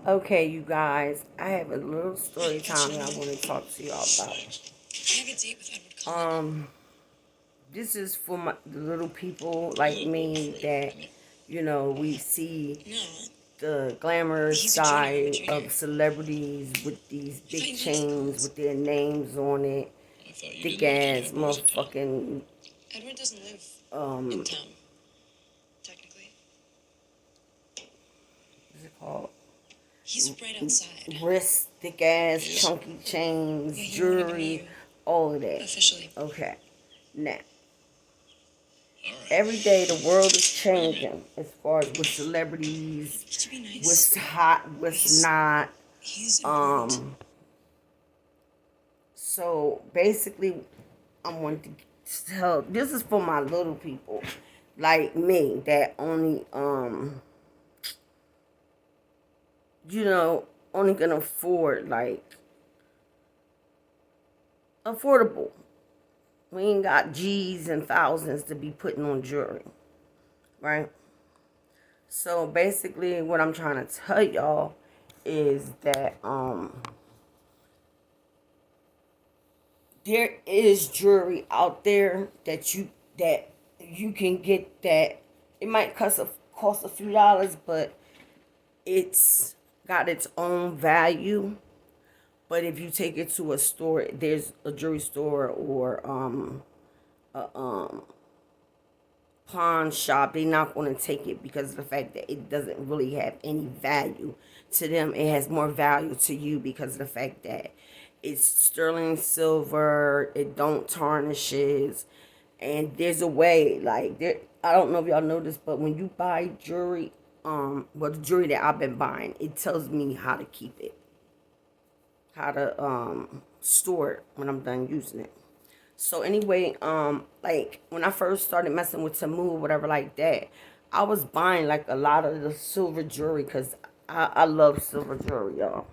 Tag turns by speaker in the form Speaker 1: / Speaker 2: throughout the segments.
Speaker 1: Okay, you guys, I have a little story time that I want to talk to y'all about. Um, this is for the little people like me that, we see the glamorous side of celebrities with these big chains with their names on it, thick ass motherfucking, what's it called? Wrist, thick ass, chunky chains, jewelry, all of that. Okay. Now, every day the world is changing as far as with celebrities, what's hot, what's not. Um, so basically, I want to tell this is for my little people like me that only you know only can afford like affordable. We ain't got G's and thousands to be putting on jewelry, right? So basically, what I'm trying to tell y'all is that there is jewelry out there that you can get that it might cost a few dollars, but it's got its own value. But if you take it to a store, there's a jewelry store or a pawn shop, they're not going to take it because of the fact that it doesn't really have any value to them. It has more value to you because of the fact that it's sterling silver, it don't tarnishes, and there's a way like there. I don't know if y'all know this, but when you buy jewelry, well, the jewelry that I've been buying, it tells me how to keep it, how to store it when I'm done using it. So anyway, like when I first started messing with Tamu or whatever like that, I was buying like a lot of the silver jewelry because I love silver jewelry, y'all.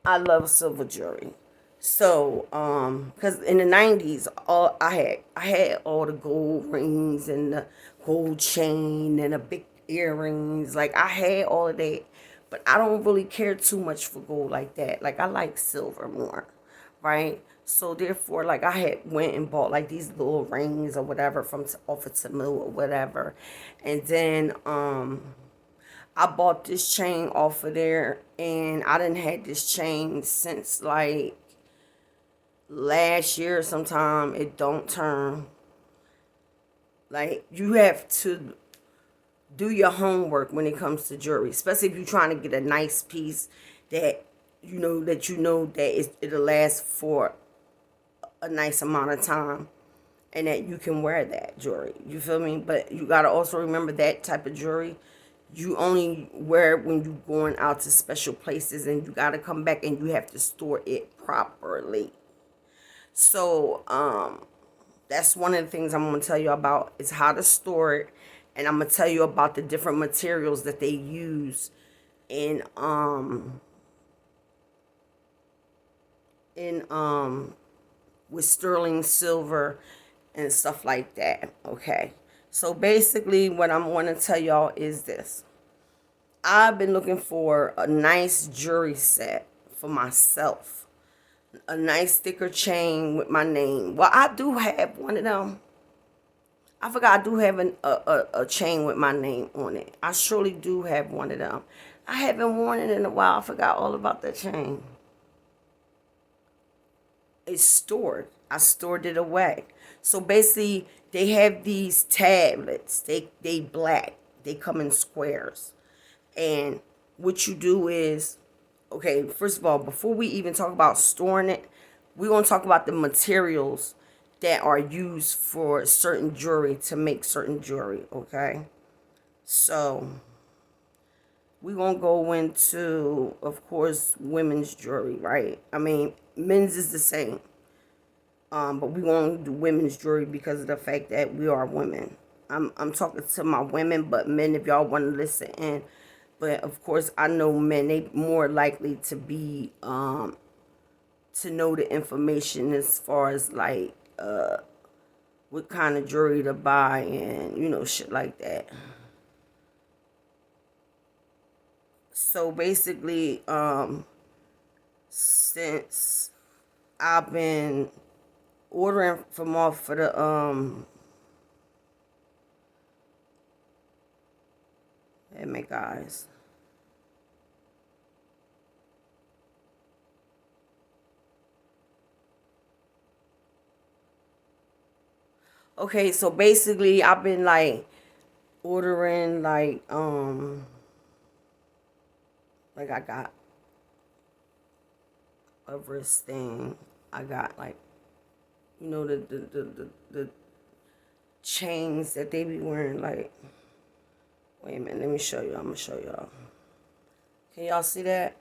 Speaker 1: I love silver jewelry. So, cause in the '90s, all I had all the gold rings and the gold chain and the big earrings. Like I had all of that, but I don't really care too much for gold like that. Like I like silver more, right? So therefore, like I had went and bought like these little rings or whatever from off of Temu or whatever, and then I bought this chain off of there, and I didn't had this chain since like last year sometime. It don't turn. Like you have to do your homework when it comes to jewelry, especially if you're trying to get a nice piece that it'll last for a nice amount of time and that you can wear that jewelry. You feel me? But you gotta also remember that type of jewelry you only wear when you're going out to special places, and you gotta come back and you have to store it properly. So that's one of the things I'm gonna tell you about is how to store it, and I'm gonna tell you about the different materials that they use in in with sterling silver and stuff like that. Okay. So basically what I'm going to tell y'all is this. I've been looking for a nice jewelry set for myself. A nice sticker chain with my name. Well, I do have one of them. I forgot I do have a chain with my name on it. I surely do have one of them. I haven't worn it in a while. I forgot all about that chain. It's stored. I stored it away. So basically, they have these tablets. They black. They come in squares. And what you do is, okay, first of all, before we even talk about storing it, we're gonna talk about the materials that are used for certain jewelry to make certain jewelry. Okay, so we're gonna go into, of course, women's jewelry, right? I mean, men's is the same. But we won't do women's jewelry because of the fact that we are women. I'm talking to my women, but men, if y'all want to listen in. But of course, I know men, they more likely to be to know the information as far as like what kind of jewelry to buy and shit like that. So basically, since I've been ordering from off for the hey my guys. Okay, so basically I've been like ordering like I got a wrist thing. I got like the chains that they be wearing like wait a minute, let me show you. I'm gonna show y'all. Can y'all see that?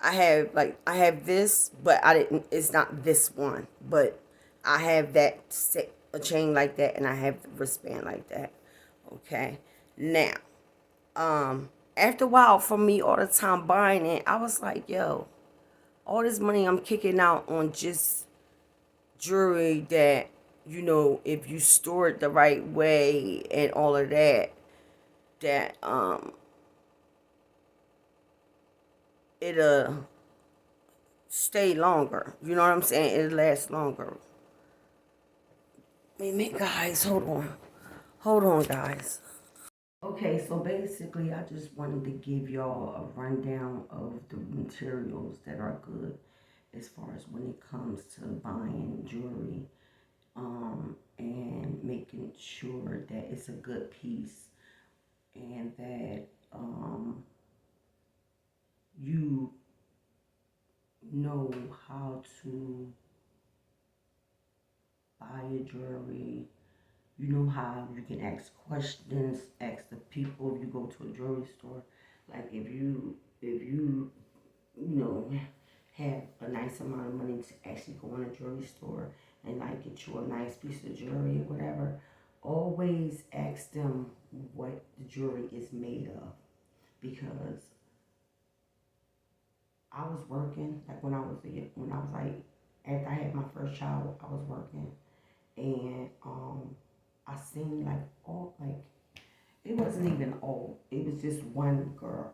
Speaker 1: I have this, but I didn't. It's not this one, but I have that a chain like that, and I have the wristband like that. Okay, now after a while, from me all the time buying it, I was like, yo, all this money I'm kicking out on just jewelry that if you store it the right way and all of that, that it'll stay longer. You know what I'm saying? It'll last longer. Wait a minute, guys. Hold on, guys. Okay, so basically, I just wanted to give y'all a rundown of the materials that are good as far as when it comes to buying jewelry, and making sure that it's a good piece and that you know how to buy your jewelry. You know how you can ask questions, ask the people if you go to a jewelry store. Like if you have a nice amount of money to actually go in a jewelry store and like get you a nice piece of jewelry or whatever, always ask them what the jewelry is made of. Because I was working like when I was like after I had my first child, I was working and I seen like all like it wasn't even all. It was just one girl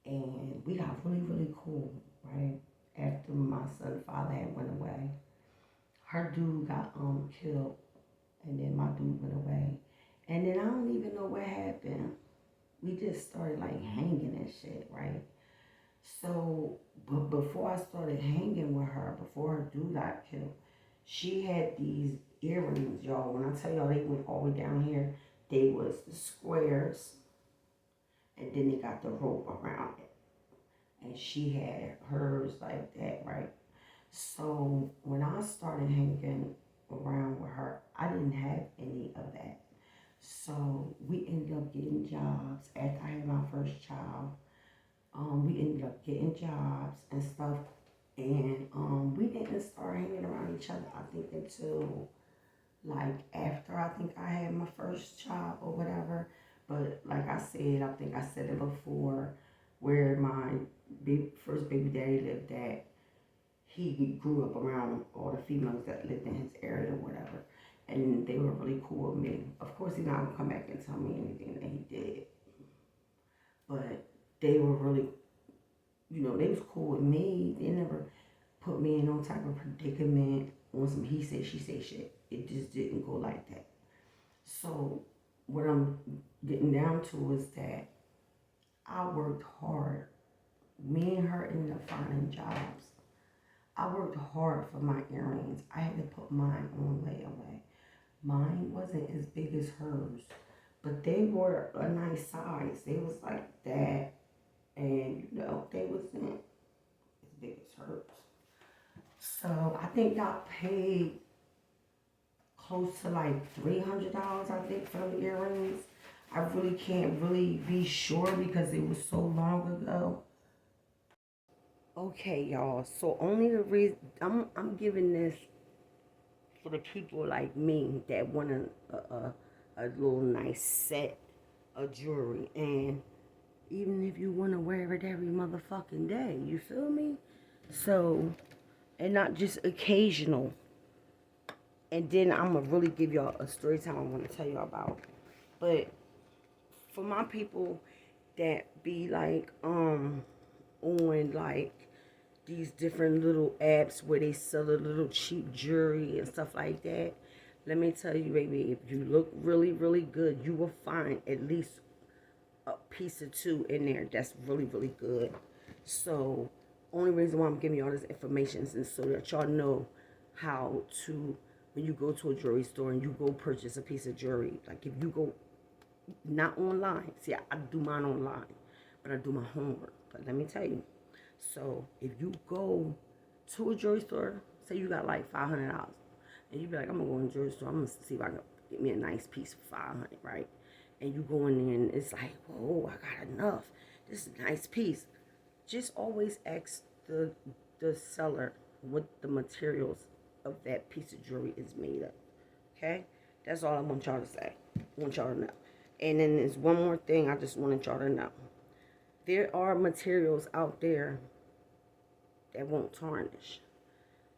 Speaker 1: and we got really, really cool, right? After my son's father had went away. Her dude got killed and then my dude went away. And then I don't even know what happened. We just started like hanging and shit, right? So, but before I started hanging with her, before her dude got killed, she had these earrings, y'all. When I tell y'all they went all the way down here, they was the squares, and then they got the rope around it. And she had hers like that, right? So when I started hanging around with her, I didn't have any of that. So we ended up getting jobs after I had my first child. We ended up getting jobs and stuff, and we didn't start hanging around each other. I think until like after I think I had my first child or whatever. But like I said, I think I said it before, where my first baby daddy lived at, he grew up around all the females that lived in his area or whatever. And they were really cool with me. Of course, he's not gonna come back and tell me anything that he did, but they were really, they was cool with me. They never put me in no type of predicament on some he said, she said shit. It just didn't go like that. So what I'm getting down to is that I worked hard. Me and her ended up finding jobs. I worked hard for my earrings. I had to put mine on layaway. Mine wasn't as big as hers, but they were a nice size. They was like that, and they wasn't as big as hers. So I think I paid close to like $300, I think, for the earrings. I really can't really be sure because it was so long ago. Okay, y'all. So only the reason I'm giving this for the people like me that want a little nice set of jewelry, and even if you want to wear it every motherfucking day, you feel me? So, and not just occasional. And then I'm gonna really give y'all a story time I want to tell y'all about. But for my people, that be like on like these different little apps where they sell a little cheap jewelry and stuff like that. Let me tell you, baby, if you look really, really good, you will find at least a piece or two in there that's really, really good. So, only reason why I'm giving you all this information is so that y'all know how to, when you go to a jewelry store and you go purchase a piece of jewelry, like if you go not online, see, I do mine online, but I do my homework. But let me tell you, so if you go to a jewelry store, say you got like $500, and you be like, I'm gonna go in the jewelry store, I'm gonna see if I can get me a nice piece for 500, right? And you go in there and it's like, whoa, I got enough. This is a nice piece. Just always ask the seller what the materials of that piece of jewelry is made of. Okay? That's all I want y'all to say. I want y'all to know. And then there's one more thing I just wanted y'all to know. There are materials out there that won't tarnish.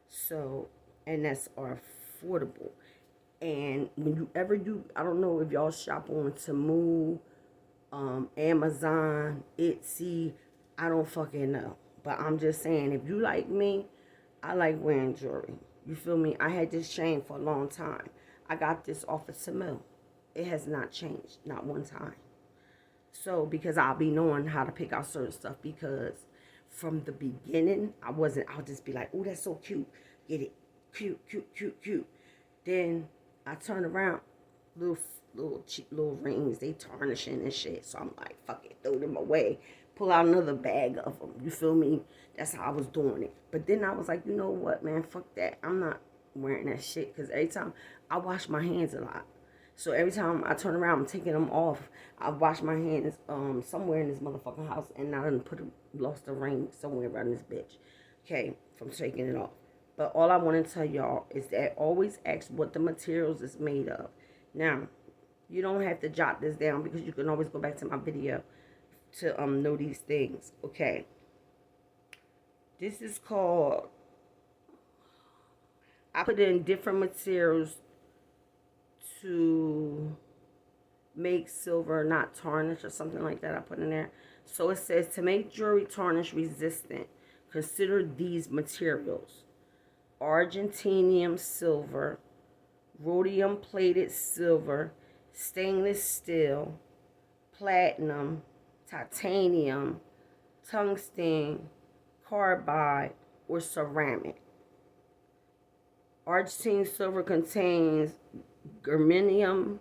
Speaker 1: So, and that's affordable. And when you ever do, I don't know if y'all shop on Temu, Amazon, Etsy, I don't fucking know. But I'm just saying, if you like me, I like wearing jewelry. You feel me? I had this chain for a long time. I got this off of Temu. It has not changed, not one time. So, because I'll be knowing how to pick out certain stuff, because from the beginning, I'll just be like, oh, that's so cute. Get it. Cute, cute, cute, cute. Then I turn around, little cheap little rings, they tarnishing and shit. So I'm like, fuck it, throw them away. Pull out another bag of them. You feel me? That's how I was doing it. But then I was like, you know what, man? Fuck that. I'm not wearing that shit. Because every time I wash my hands a lot. So every time I turn around, I'm taking them off. I wash my hands somewhere in this motherfucking house. And I done lost a ring somewhere around this bitch. Okay, from taking it off. But all I want to tell y'all is that always ask what the materials is made of. Now, you don't have to jot this down because you can always go back to my video to know these things. Okay. This is called, I put in different materials to make silver not tarnish or something like that. I put in there. So it says to make jewelry tarnish resistant, consider these materials: Argentinium silver, rhodium plated silver, stainless steel, platinum, titanium, tungsten, carbide, or ceramic. Argentine silver contains germanium,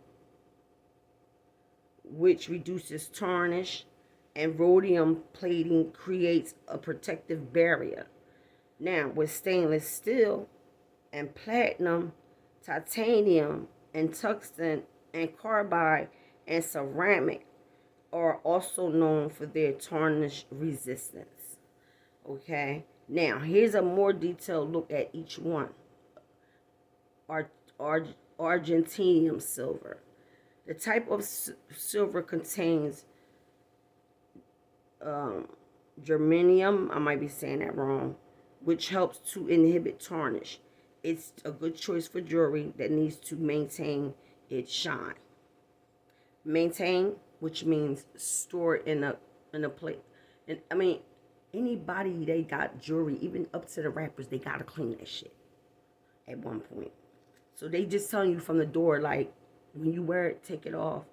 Speaker 1: which reduces tarnish, and rhodium plating creates a protective barrier. Now, with stainless steel and platinum, titanium, and tungsten, and carbide, and ceramic are also known for their tarnish resistance. Okay? Now, here's a more detailed look at each one. Argentinium silver. The type of silver contains germanium, I might be saying that wrong, which helps to inhibit tarnish. It's a good choice for jewelry that needs to maintain its shine. Maintain, which means store in a plate. And I mean, anybody they got jewelry, even up to the wrappers, they gotta clean that shit at one point. So they just telling you from the door, like, when you wear it, take it off.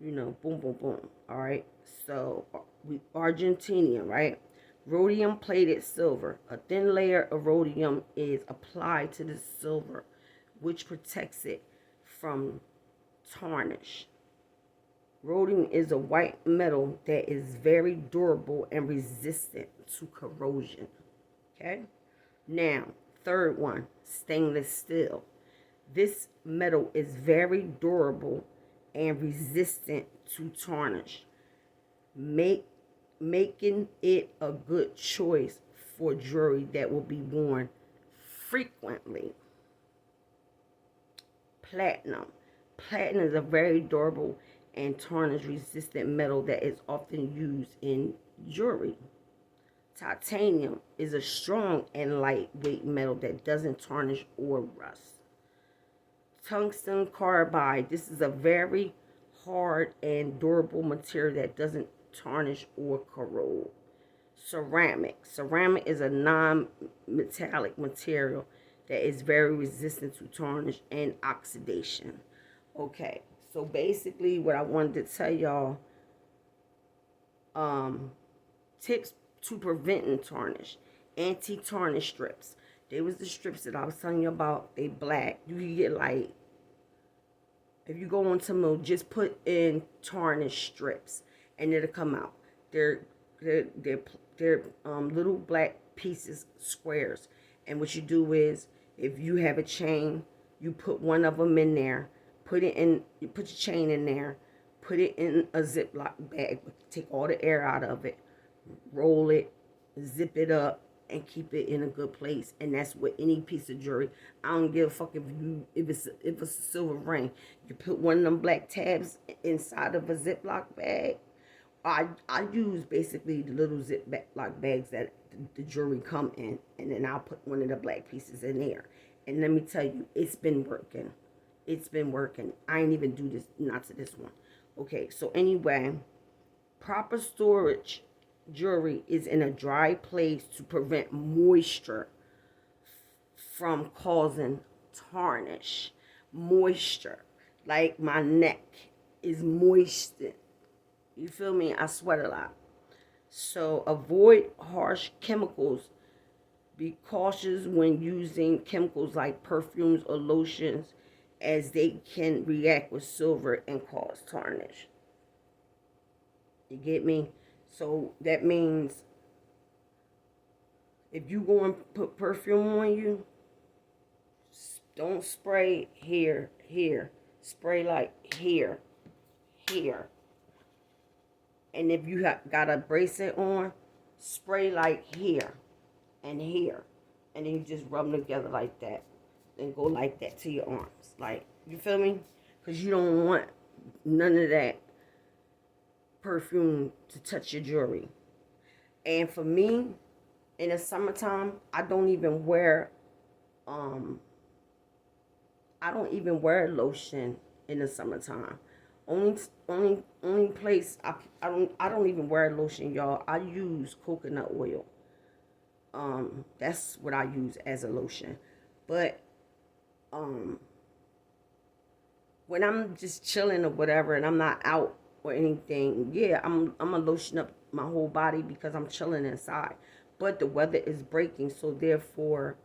Speaker 1: You know, boom, boom, boom. All right. So Argentinium, right? Rhodium plated silver. A thin layer of rhodium is applied to the silver, which protects it from tarnish. Rhodium is a white metal that is very durable and resistant to corrosion. Okay? Now, third one, stainless steel. This metal is very durable and resistant to tarnish, making it a good choice for jewelry that will be worn frequently. Platinum. Platinum is a very durable and tarnish resistant metal that is often used in jewelry. Titanium is a strong and lightweight metal that doesn't tarnish or rust. Tungsten carbide. This is a very hard and durable material that doesn't tarnish, or corrode. Ceramic is a non-metallic material that is very resistant to tarnish and oxidation. Okay, so basically what I wanted to tell y'all, um, tips to preventing tarnish. Anti-tarnish strips. They was the strips that I was telling you about. They black. You can get like, if you go on Temu, just put in tarnish strips and it'll come out. They're they're little black pieces, squares. And what you do is, if you have a chain, you put one of them in there. You put your chain in there. Put it in a Ziploc bag. Take all the air out of it. Roll it, zip it up, and keep it in a good place. And that's with any piece of jewelry. I don't give a fuck if it's a silver ring. You put one of them black tabs inside of a Ziploc bag. I use basically the little Ziploc bags that the jewelry come in, and then I'll put one of the black pieces in there. And let me tell you, it's been working. It's been working. I ain't even do this, not to this one. Okay, so anyway, proper storage jewelry is in a dry place to prevent moisture from causing tarnish. Moisture, like my neck is moistened. You feel me? I sweat a lot. So avoid harsh chemicals. Be cautious when using chemicals like perfumes or lotions, as they can react with silver and cause tarnish. You get me? So that means if you go and put perfume on you, don't spray here, here. Spray like here, here. And if you got a bracelet on, spray like here and here. And then you just rub them together like that. And go like that to your arms. Like, you feel me? Because you don't want none of that perfume to touch your jewelry. And for me, in the summertime, I don't even wear lotion in the summertime. Only place I don't even wear lotion, y'all. I use coconut oil. That's what I use as a lotion. But when I'm just chilling or whatever and I'm not out or anything, yeah, I'm gonna lotion up my whole body because I'm chilling inside. But the weather is breaking, so therefore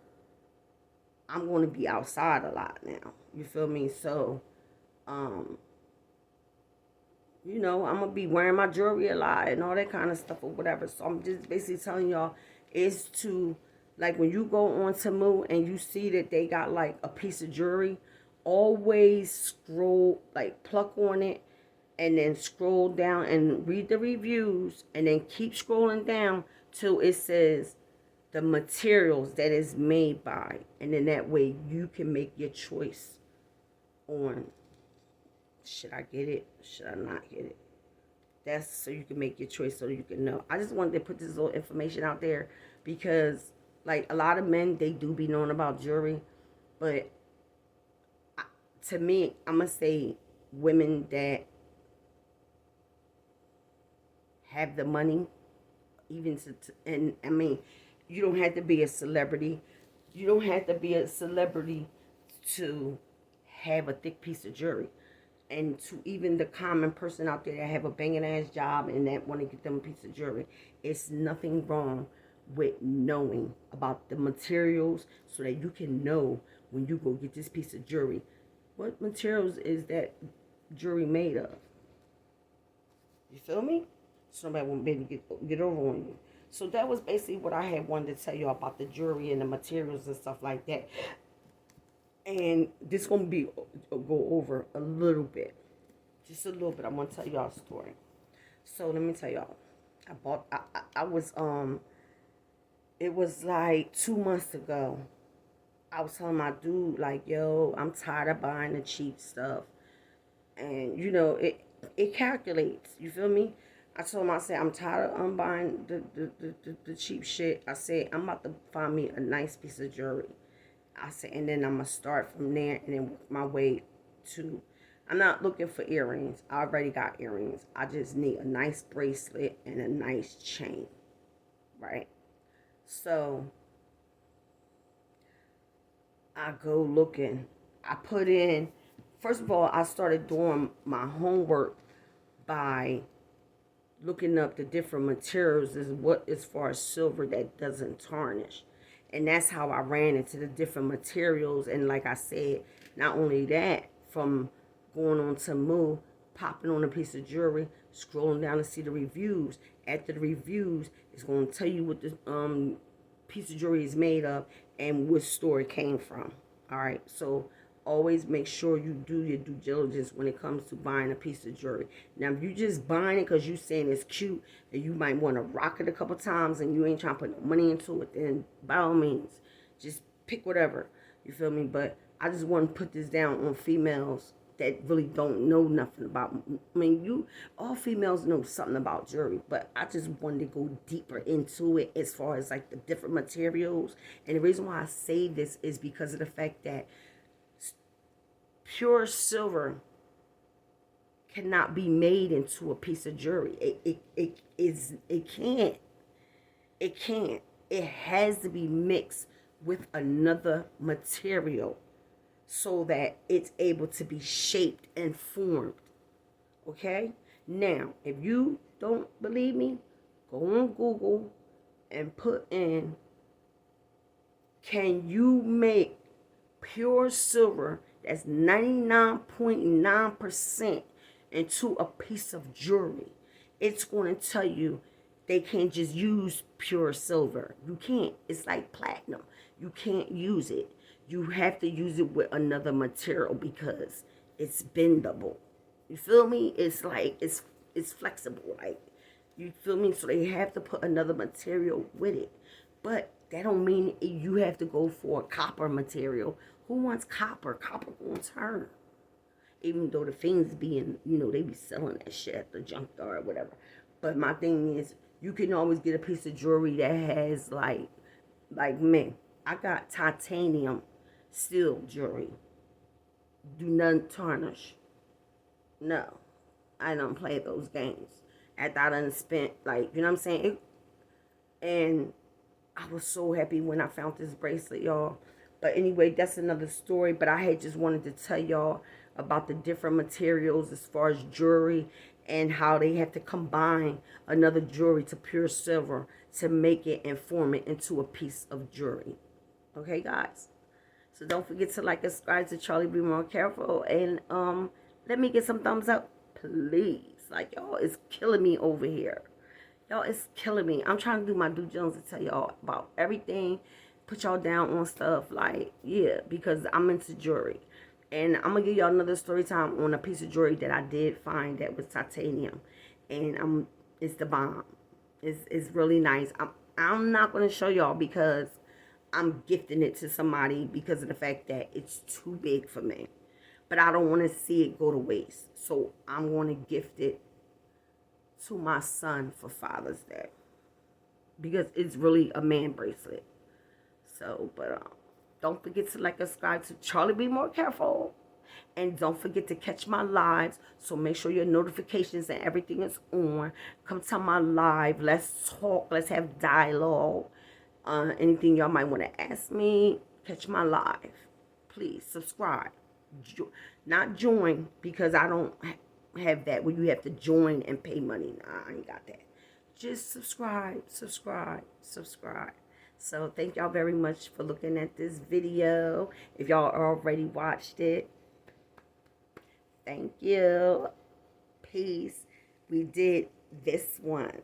Speaker 1: I'm going to be outside a lot now. You feel me? So you know, I'm gonna be wearing my jewelry a lot and all that kind of stuff or whatever. So I'm just basically telling y'all is to, like, when you go on Temu and you see that they got like a piece of jewelry, always scroll, like pluck on it and then scroll down and read the reviews and then keep scrolling down till it says the materials that is made by, and then that way you can make your choice on, should I get it, should I not get it. That's so you can make your choice, so you can know. I just wanted to put this little information out there because, like, a lot of men, they do be knowing about jewelry, but to me, I'm gonna say women that have the money, even and I mean, you don't have to be a celebrity. You don't have to be a celebrity to have a thick piece of jewelry. And to even the common person out there that have a banging ass job and that want to get them a piece of jewelry, it's nothing wrong with knowing about the materials so that you can know when you go get this piece of jewelry, what materials is that jewelry made of. You feel me? Somebody won't be able to get over on you. So that was basically what I had wanted to tell you about the jewelry and the materials and stuff like that. And this gonna be go over a little bit, just a little bit. I want to tell y'all a story. So let me tell y'all, I was it was like 2 months ago. I was telling my dude, like, yo, I'm tired of buying the cheap stuff, and you know it calculates. You feel me? I told him, I said, I'm tired of buying the cheap shit. I said, I'm about to find me a nice piece of jewelry. I said, and then I'm going to start from there and then work my way to I'm not looking for earrings. I already got earrings. I just need a nice bracelet and a nice chain, right? So I go looking. I put in, first of all, I started doing my homework by looking up the different materials as far as silver that doesn't tarnish. And that's how I ran into the different materials. And like I said, not only that, from going on to Moo, popping on a piece of jewelry, scrolling down to see the reviews. After the reviews, it's going to tell you what the piece of jewelry is made of and what store it came from. All right, so always make sure you do your due diligence when it comes to buying a piece of jewelry. Now, if you just buying it because you saying it's cute and you might want to rock it a couple times and you ain't trying to put no money into it, then by all means, just pick whatever. You feel me? But I just want to put this down on females that really don't know nothing about. I mean, all females know something about jewelry, but I just wanted to go deeper into it as far as like the different materials. And the reason why I say this is because of the fact that pure silver cannot be made into a piece of jewelry. It can't. It can't. It has to be mixed with another material so that it's able to be shaped and formed. Okay? Now, if you don't believe me, go on Google and put in, can you make pure silver that's 99.9% into a piece of jewelry? It's going to tell you they can't just use pure silver. You can't. It's like platinum. You can't use it. You have to use it with another material because it's bendable. You feel me? It's like it's flexible. Like, you feel me? So they have to put another material with it. But that don't mean you have to go for a copper material. Who wants copper? Copper gonna turn. Even though the fiends being, they be selling that shit at the junkyard or whatever. But my thing is, you can always get a piece of jewelry that has like me. I got titanium steel jewelry. Do not tarnish. No, I don't play those games. After I done spent, like, you know what I'm saying? And I was so happy when I found this bracelet, y'all. But anyway, that's another story. But I had just wanted to tell y'all about the different materials as far as jewelry and how they have to combine another jewelry to pure silver to make it and form it into a piece of jewelry. Okay, guys? So don't forget to like and subscribe to Charlie. Be more careful. And let me get some thumbs up, please. Like, y'all, it's killing me over here. Y'all, it's killing me. I'm trying to do my due diligence to tell y'all about everything. Put y'all down on stuff. Like, yeah, because I'm into jewelry. And I'm going to give y'all another story time on a piece of jewelry that I did find that was titanium. And it's the bomb. It's really nice. I'm not going to show y'all because I'm gifting it to somebody because of the fact that it's too big for me. But I don't want to see it go to waste. So I'm going to gift it to my son for Father's Day. Because it's really a man bracelet. So, but don't forget to like and subscribe to Charlie. Be more careful. And don't forget to catch my lives. So make sure your notifications and everything is on. Come to my live. Let's talk. Let's have dialogue. Anything y'all might want to ask me, catch my live. Please subscribe. Not join, because I don't have that where you have to join and pay money. Nah, I ain't got that. Just subscribe. So thank y'all very much for looking at this video. If y'all already watched it, thank you. Peace. We did this one.